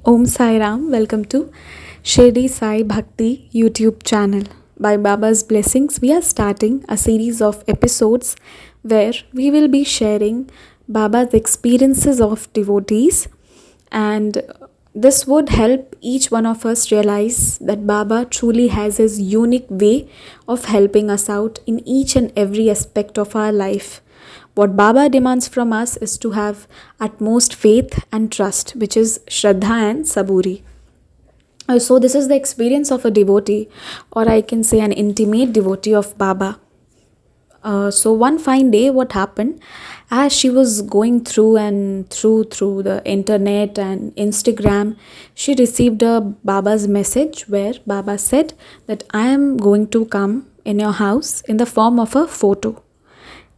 Om Sai Ram, welcome to Shirdi Sai Bhakti YouTube channel. By Baba's blessings, we are starting a series of episodes where we will be sharing Baba's experiences of devotees, and this would help each one of us realize that Baba truly has his unique way of helping us out in each and every aspect of our life. What Baba demands from us is to have utmost faith and trust, which is Shraddha and Saburi. So, this is the experience of a devotee, or I can say an intimate devotee of Baba. So one fine day, what happened? As she was going through and through the internet and Instagram, she received a Baba's message where Baba said that I am going to come in your house in the form of a photo,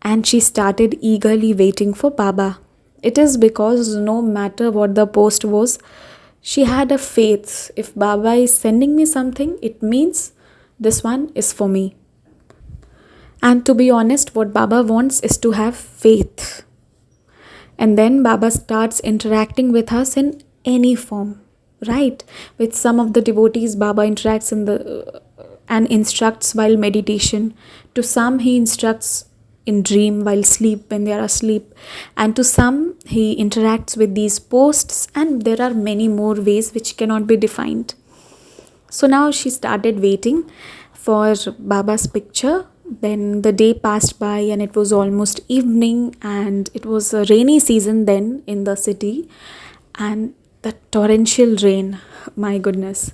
and she started eagerly waiting for Baba. It is because no matter what the post was, she had a faith. If Baba is sending me something, it means this one is for me. And to be honest, what Baba wants is to have faith. And then Baba starts interacting with us in any form, right? With some of the devotees, Baba interacts in the and instructs while meditation. To some, he instructs in dream while sleep when they are asleep, and to some he interacts with these posts, and there are many more ways which cannot be defined. So now she started waiting for Baba's picture. Then the day passed by and it was almost evening, and it was a rainy season then in the city, and the torrential rain, my goodness.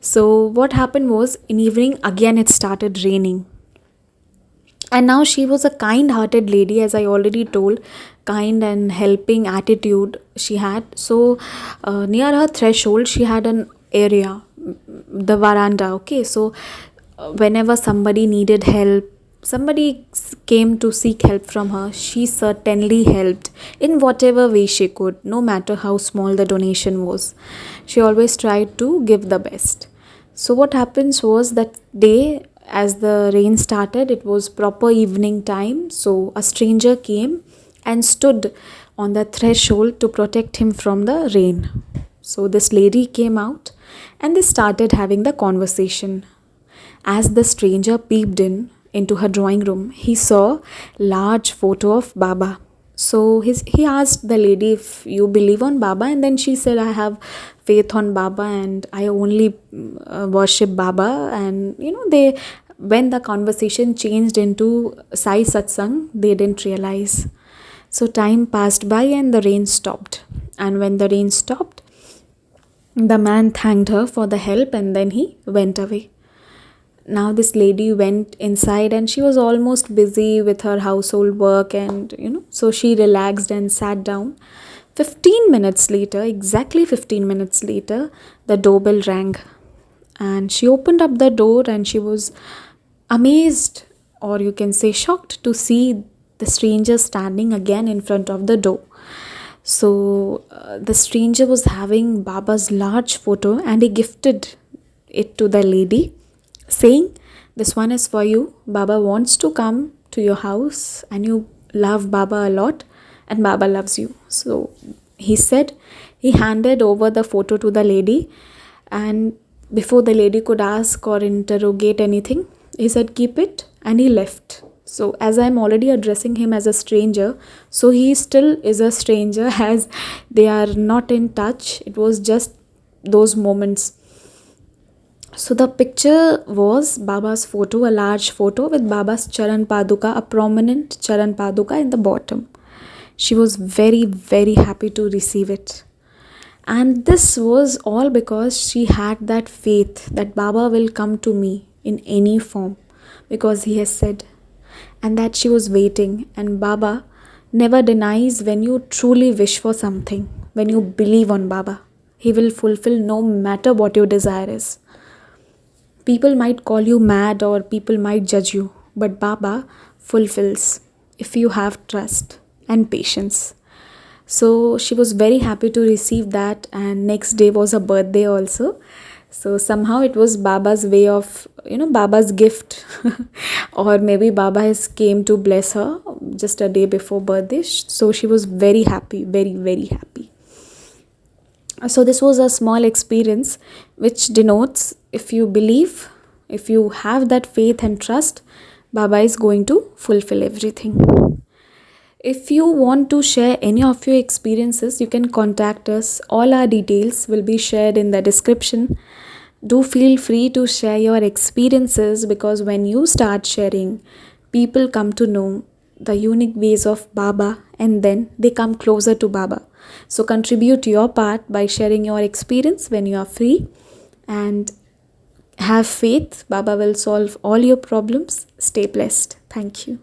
So what happened was, in evening again it started raining, and now she was a kind hearted lady, as I already told. Kind and helping attitude she had. So near her threshold she had an area, the veranda. Okay, so whenever somebody needed help, somebody came to seek help from her, she certainly helped in whatever way she could, no matter how small the donation was. She always tried to give the best. So what happens was, that day, as the rain started, it was proper evening time, so a stranger came and stood on the threshold to protect him from the rain. So this lady came out and they started having the conversation. As the stranger peeped in into her drawing room, he saw large photo of Baba. So he asked the lady, if you believe on Baba, and then she said, I have faith on Baba and I only worship Baba. And they, when the conversation changed into Sai Satsang, they didn't realize. So time passed by and the rain stopped. And when the rain stopped, the man thanked her for the help and then he went away. Now this lady went inside and she was almost busy with her household work, and so she relaxed and sat down. 15 minutes later, exactly 15 minutes later, the doorbell rang, and she opened up the door and she was amazed, or you can say shocked, to see the stranger standing again in front of the door. So the stranger was having Baba's large photo and he gifted it to the lady, saying, this one is for you. Baba wants to come to your house and you love Baba a lot and Baba loves you. So he said, he handed over the photo to the lady, and before the lady could ask or interrogate anything, he said, keep it, and he left. So as I'm already addressing him as a stranger, so he still is a stranger as they are not in touch. It was just those moments. So the picture was Baba's photo, a large photo with Baba's Charan Paduka, a prominent Charan Paduka in the bottom. She was very, very happy to receive it. And this was all because she had that faith that Baba will come to me in any form, because he has said, and that she was waiting. And Baba never denies when you truly wish for something, when you believe on Baba. He will fulfill no matter what your desire is. People might call you mad or people might judge you, but Baba fulfills if you have trust and patience. So she was very happy to receive that, and next day was her birthday also. So somehow it was Baba's way of, Baba's gift, or maybe Baba has came to bless her just a day before birthday. So she was very happy, very, very happy. So, this was a small experience which denotes if you believe, if you have that faith and trust, Baba is going to fulfill everything. If you want to share any of your experiences, you can contact us. All our details will be shared in the description. Do feel free to share your experiences, because when you start sharing, people come to know the unique ways of Baba and then they come closer to Baba. So contribute your part by sharing your experience when you are free, and have faith. Baba will solve all your problems. Stay blessed. Thank you.